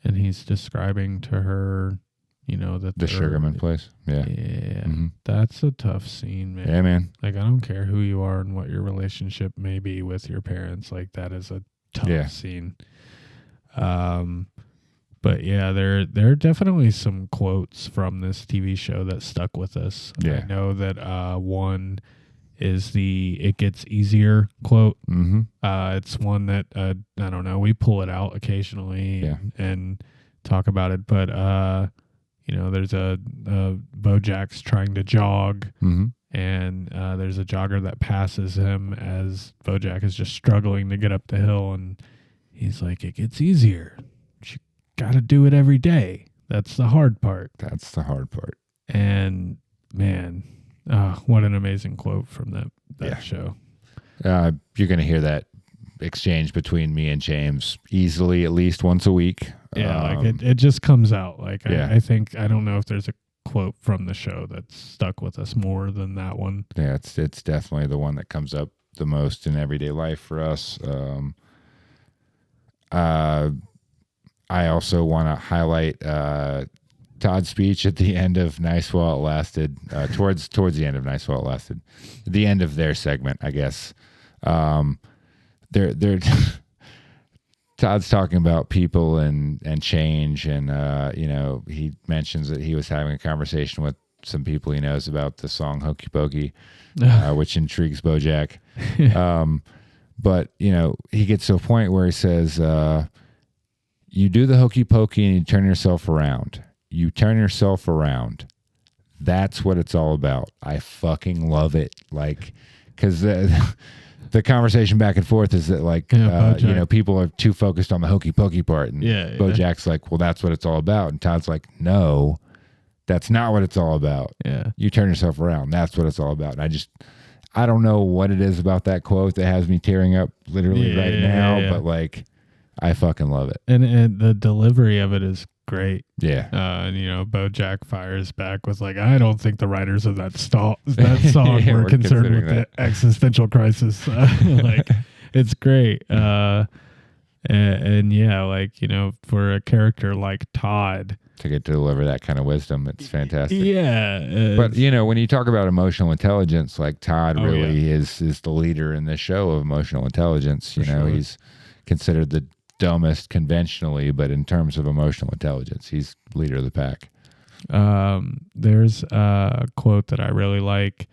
And he's describing to her, that the Sugarman place. Yeah. Yeah. Mm-hmm. That's a tough scene, man. Yeah, man. Like, I don't care who you are and what your relationship may be with your parents. Like, that is a tough scene. But yeah, there are definitely some quotes from this TV show that stuck with us. Yeah. I know that one is the "it gets easier" quote. Mm-hmm. It's one that I don't know. We pull it out occasionally and talk about it. But there's a Bojack's trying to jog, and there's a jogger that passes him as Bojack is just struggling to get up the hill, and he's like, "It gets easier. You got to do it every day. That's the hard part." That's the hard part. And man. What an amazing quote from that show. You're going to hear that exchange between me and James easily at least once a week. Yeah, it just comes out. Like, I think, I don't know if there's a quote from the show that's stuck with us more than that one. Yeah, it's definitely the one that comes up the most in everyday life for us. I also want to highlight Todd's speech at the end of Nice While It Lasted, towards the end of Nice While It Lasted, the end of their segment, I guess. They're Todd's talking about people and change, and he mentions that he was having a conversation with some people he knows about the song Hokey Pokey, which intrigues Bojack. But he gets to a point where he says, "You do the hokey pokey and you turn yourself around. You turn yourself around. That's what it's all about." I fucking love it. Like, because the conversation back and forth is that, like, people are too focused on the hokey pokey part. And Bojack's like, well, that's what it's all about. And Todd's like, no, that's not what it's all about. Yeah. You turn yourself around. That's what it's all about. And I don't know what it is about that quote that has me tearing up literally right now, but like, I fucking love it. And the delivery of it is great. Yeah. And Bojack fires back with like, I don't think the writers of that song were concerned with the existential crisis. Like, it's great. And for a character like Todd to get to deliver that kind of wisdom, it's fantastic. Yeah. But when you talk about emotional intelligence, like Todd really is the leader in the show of emotional intelligence. Sure. He's considered the dumbest conventionally, but in terms of emotional intelligence, he's leader of the pack. There's a quote that I really like.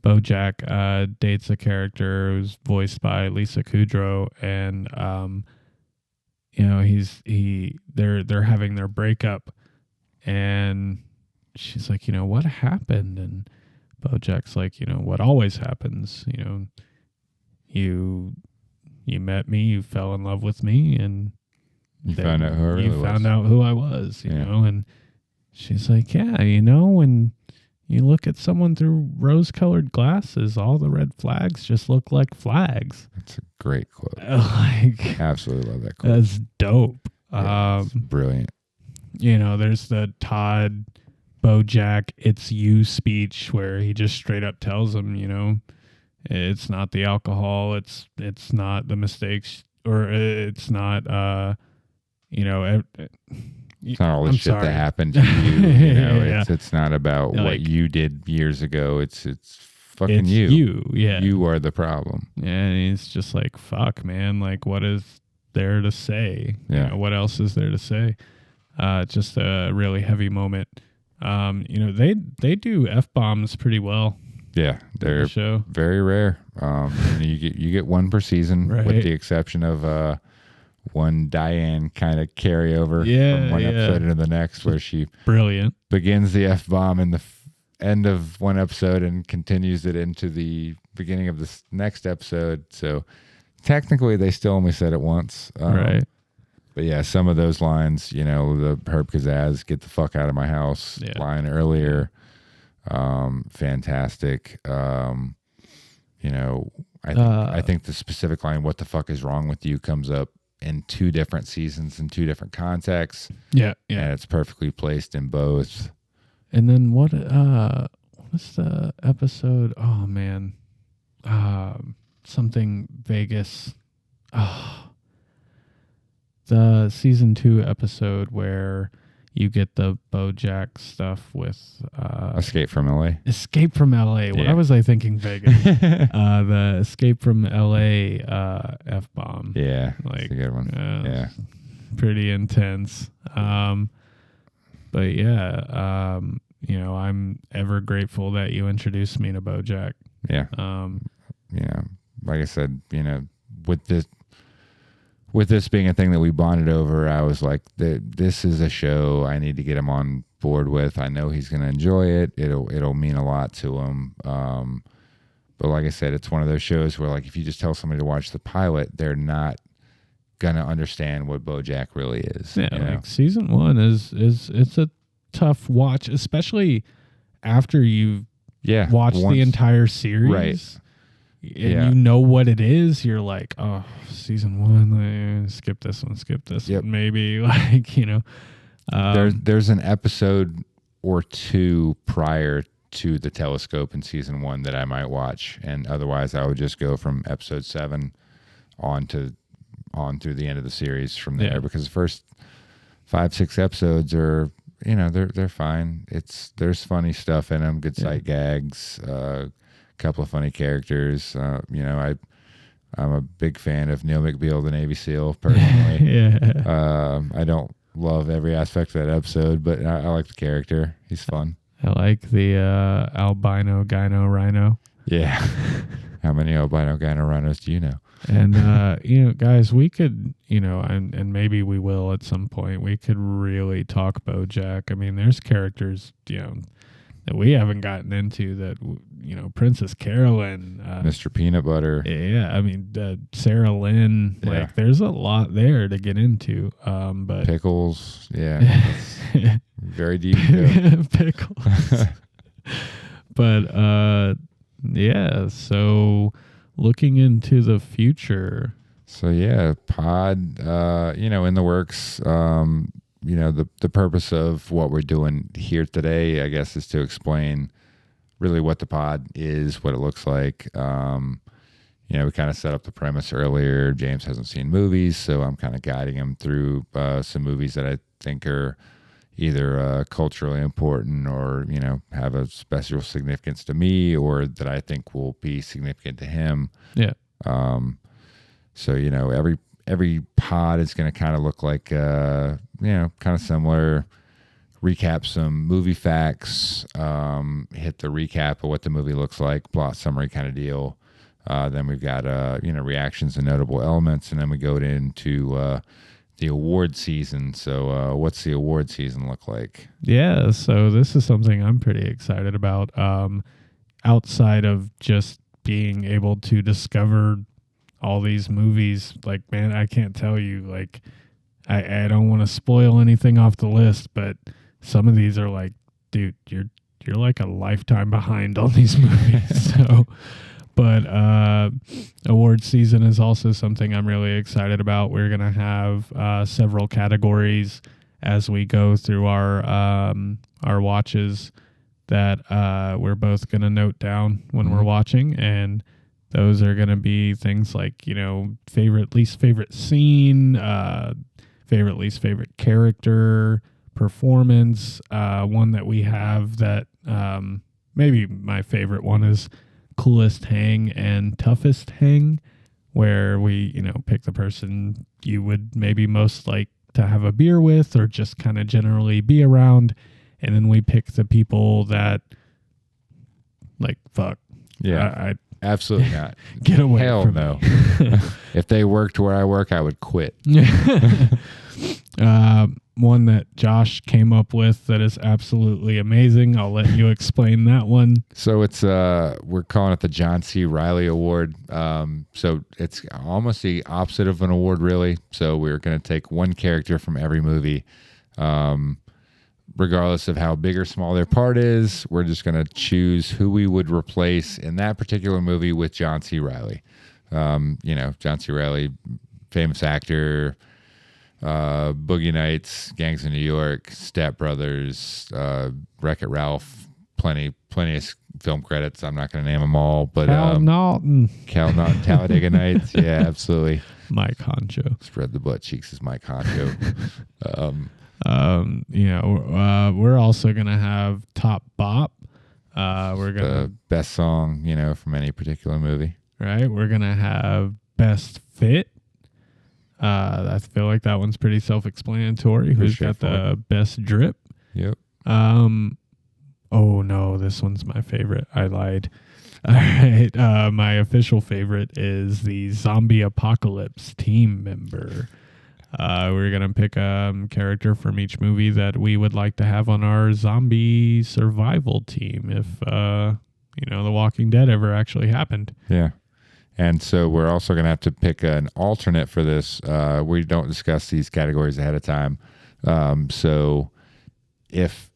Bojack dates a character who's voiced by Lisa Kudrow, and they're having their breakup, and she's like, what happened? And Bojack's like, what always happens, you met me, you fell in love with me, and You then found out who I really was. found out who I was, you Yeah. know, and she's like, yeah, when you look at someone through rose-colored glasses, all the red flags just look like flags. That's a great quote. Like, Absolutely love that quote. that's dope. Yeah, it's brilliant. There's the Todd Bojack "It's You" speech where he just straight up tells him, it's not the alcohol, it's not the mistakes, or it's not, It's not all the I'm shit sorry. that happened to you. Yeah. It's not about what Like, you did years ago. It's fucking it's you. you, yeah. You are the problem. And he's just like, fuck, man. Like, what is there to say? Yeah. What else is there to say? Just a really heavy moment. They do F-bombs pretty well. Yeah, on they're the show. very rare. You get one per season, Right. with the exception of one Diane kind of carryover from one episode into the next, where she Brilliant. begins the F-bomb in the end of one episode and continues it into the beginning of this next episode. So technically, they still only said it once. Right. But yeah, some of those lines, the Herb Kazaz, "Get the fuck out of my house" line earlier, fantastic. I think the specific line, "What the fuck is wrong with you," comes up in 2 different seasons in 2 different contexts. Yeah. And it's perfectly placed in both. And then what's the episode? Oh man. Something Vegas. Oh. The season 2 episode where you get the Bojack stuff with Escape from LA. Escape from LA. Why was I thinking Vegas? The Escape from LA F-bomb. Yeah, Like, that's a good one. Yeah. Pretty intense. But yeah, I'm ever grateful that you introduced me to Bojack. Yeah. Like I said, with this being a thing that we bonded over, I was like, this is a show I need to get him on board with. I know he's going to enjoy it. It'll mean a lot to him. But like I said, it's one of those shows where, like, if you just tell somebody to watch the pilot, they're not going to understand what Bojack really is. Yeah, like season 1 it's a tough watch, especially after you've watched the entire series. Right. And you know what it is. You're like, oh, season 1, skip this one, maybe. Like, there's an episode or 2 prior to the telescope in season 1 that I might watch, and otherwise I would just go from episode 7 on through the end of the series from there, because the first 5-6 episodes are, they're fine. There's funny stuff in them, good sight gags, couple of funny characters. I'm a big fan of Neil McBeal, the Navy SEAL, personally. I don't love every aspect of that episode, but I like the character. He's fun. I like the albino gyno rhino. Yeah. How many albino gyno rhinos do you know? And guys, we could, and maybe we will at some point, we could really talk Bojack. I mean, there's characters, that we haven't gotten into that, Princess Carolyn, Mr. Peanut Butter. Yeah, I mean, Sarah Lynn. Like, there's a lot there to get into. But Pickles, very deep. Pickles. But so looking into the future. So pod, in the works. The purpose of what we're doing here today, I guess, is to explain really what the pod is, what it looks like. We kind of set up the premise earlier. James hasn't seen movies, so I'm kind of guiding him through some movies that I think are either culturally important or, have a special significance to me, or that I think will be significant to him. Yeah. So, every pod is going to kind of look like, kind of similar. Recap some movie facts, hit the recap of what the movie looks like, plot summary kind of deal. Then we've got, reactions and notable elements. And then we go into the award season. So what's the award season look like? Yeah, so this is something I'm pretty excited about. outside of just being able to discover all these movies, like, man, I can't tell you, like, I don't want to spoil anything off the list, but some of these are like, dude, you're like a lifetime behind on these movies. So, but award season is also something I'm really excited about. We're gonna have several categories as we go through our watches that we're both gonna note down when we're watching, and those are gonna be things like, you know, favorite, least favorite scene, favorite, least favorite character, performance. One that we have that maybe my favorite one is coolest hang and toughest hang, where we, you know, pick the person you would maybe most like to have a beer with or just kind of generally be around, and then we pick the people that, like, fuck. Yeah. I Absolutely not. Get away Hell from no. me. If they worked where I work, I would quit. One that Josh came up with that is absolutely amazing. I'll let you explain that one. So it's we're calling it the John C. Reilly Award. So it's almost the opposite of an award, really. So we're going to take one character from every movie, regardless of how big or small their part is. We're just going to choose who we would replace in that particular movie with John C. Reilly. You know, John C. Reilly, famous actor, Boogie Nights, Gangs of New York, Step Brothers, Wreck-It Ralph, plenty of film credits. I'm not going to name them all, but Cal Naughton, Talladega Nights, yeah, absolutely. Mike Honcho. Spread the butt cheeks is Mike Honcho. You know, we're also gonna have top bop. We're gonna The best song, you know, from any particular movie. right. We're gonna have best fit. I feel like that one's pretty self-explanatory. Who's got the best drip? Yep. Oh no, this one's my favorite. I lied. All right. My official favorite is the zombie apocalypse team member. We're going to pick a character from each movie that we would like to have on our zombie survival team if, you know, The Walking Dead ever actually happened. Yeah. And so we're also going to have to pick an alternate for this. We don't discuss these categories ahead of time. So if,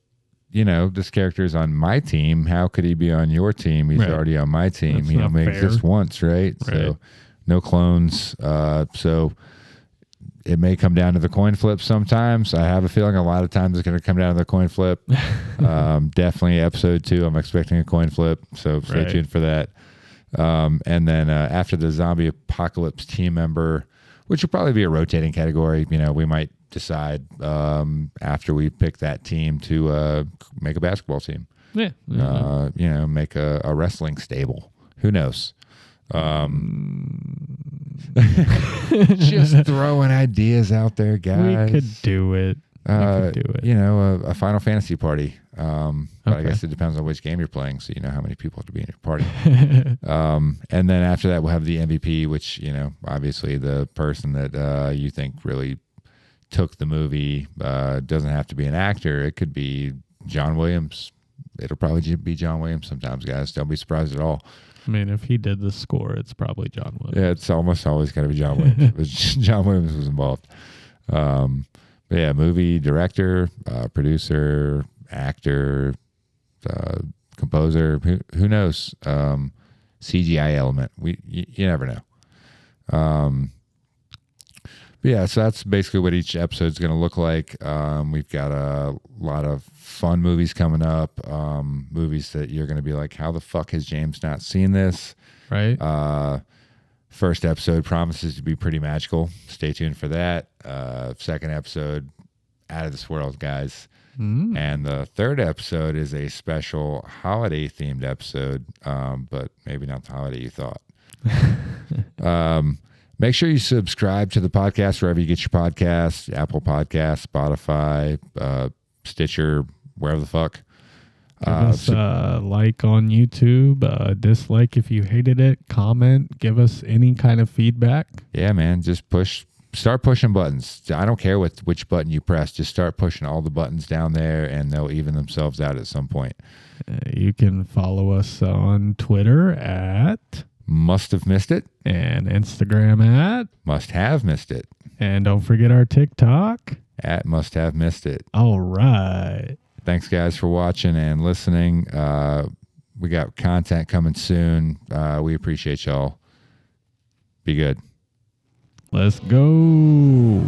you know, this character is on my team, how could he be on your team? He's already on my team. That's He only fair. exists once, right? So no clones. So it may come down to the coin flip sometimes. I have a feeling a lot of times it's going to come down to the coin flip. Definitely episode 2, I'm expecting a coin flip. So stay tuned for that. And then after the zombie apocalypse team member, which will probably be a rotating category, you know, we might decide after we pick that team to make a basketball team. Yeah. You know, make a wrestling stable. Who knows? Just throwing ideas out there, guys. We could do it. You know, a Final Fantasy party. But I Okay. guess it depends on which game you're playing, so you know how many people have to be in your party. And then after that, we'll have the MVP, which, you know, obviously the person that you think really took the movie. Doesn't have to be an actor. It could be John Williams. It'll probably be John Williams sometimes, guys. Don't be surprised at all. I mean, if he did the score, it's probably John Williams. Yeah, it's almost always got to be John Williams. John Williams was involved. But yeah, movie director, producer, actor, composer. Who knows? CGI element. You never know. But yeah, so that's basically what each episode is going to look like. We've got a lot of fun movies coming up. Movies that you're going to be like, how the fuck has James not seen this? Right. First episode promises to be pretty magical. Stay tuned for that. Second episode, out of this world, guys. And the third episode is a special holiday themed episode, but maybe not the holiday you thought. Make sure you subscribe to the podcast wherever you get your podcasts, Apple Podcasts, Spotify, Stitcher, wherever the fuck. Give us a like on YouTube, dislike if you hated it, comment, give us any kind of feedback. Yeah, man, just push start pushing buttons. I don't care which button you press. Just start pushing all the buttons down there, and they'll even themselves out at some point. You can follow us on Twitter at Must Have Missed It, and Instagram at Must Have Missed It, and don't forget our TikTok at Must Have Missed It. All right. Thanks, guys, for watching and listening. We got content coming soon. We appreciate y'all. Be good. Let's go.